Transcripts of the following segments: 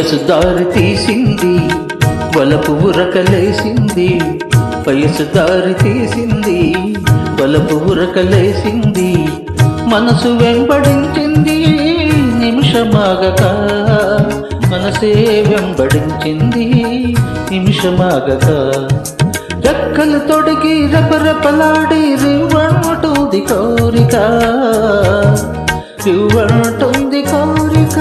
వయసు దారి తీసింది వలపు ఉరకలేసింది వయసు దారి తీసింది వలపు ఉరకలేసింది మనసు వెంబడించింది నిమిషమాగక మనసే వెంబడించింది నిమిషమాగక రెక్కలు తొడిగి రెపరెపలాడి రివ్వంటుంది కోరిక రివ్వంటుంది కోరిక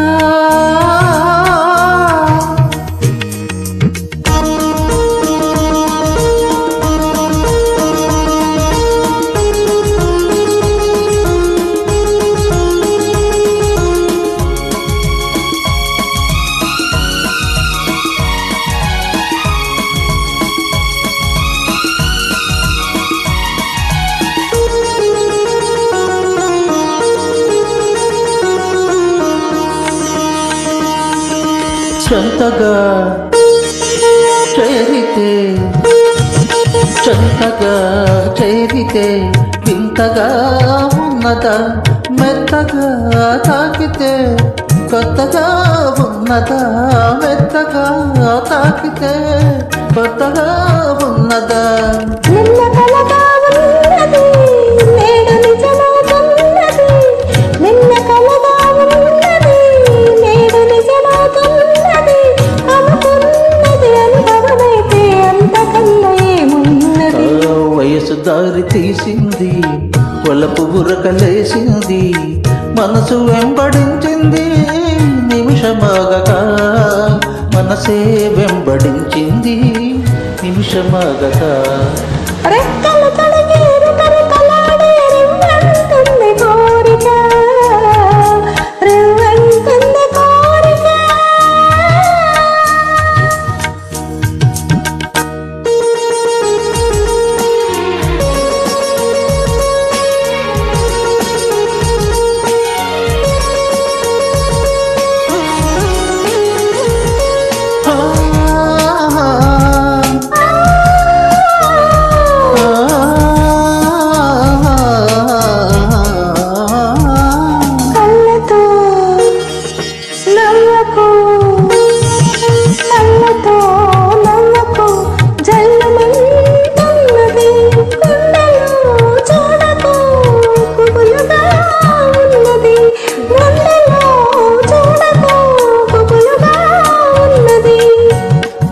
చంతగా చేరితే వింతగా ఉన్నదా మెత్తగా తాకితే కొత్తగా ఉన్నదా మెత్తగా తాకితే కొత్తగా ఉన్నదా వయసు దారి తీసింది వలపు ఉరకలేసింది మనసు వెంబడించింది నిమిషమాగక మనసే వెంబడించింది నిమిషమాగక రెక్కలు తొడిగి రెపరెపలాడి రివ్వంటుంది కోరిక రివ్వంటుంది కోరిక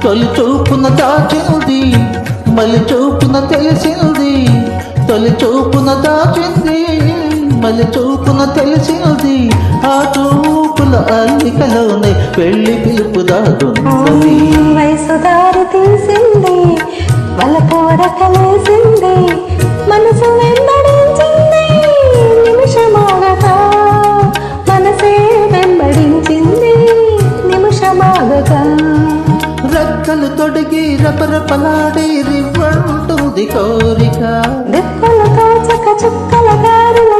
తొలి చూపున దాచింది మళ్ళీ చూపున తెలిసింది తొలి చూపున దాచింది మళ్ళీ చూపున తెలిసింది ఆ చూపుల అల్లికలోనే పెళ్లి పిలుపు దాగున్నది వయసు దారి తీసింది వలపు ఉరకలేసింది మనసు వెంబడించింది నిమిషమాగక మనసే వెంబడించింది నిమిషమాగక రెక్కలు తొడిగి రెపరెపలాడి రివ్వంటుంది కోరిక దిప్పలతో చక్క చుక్కల గారుల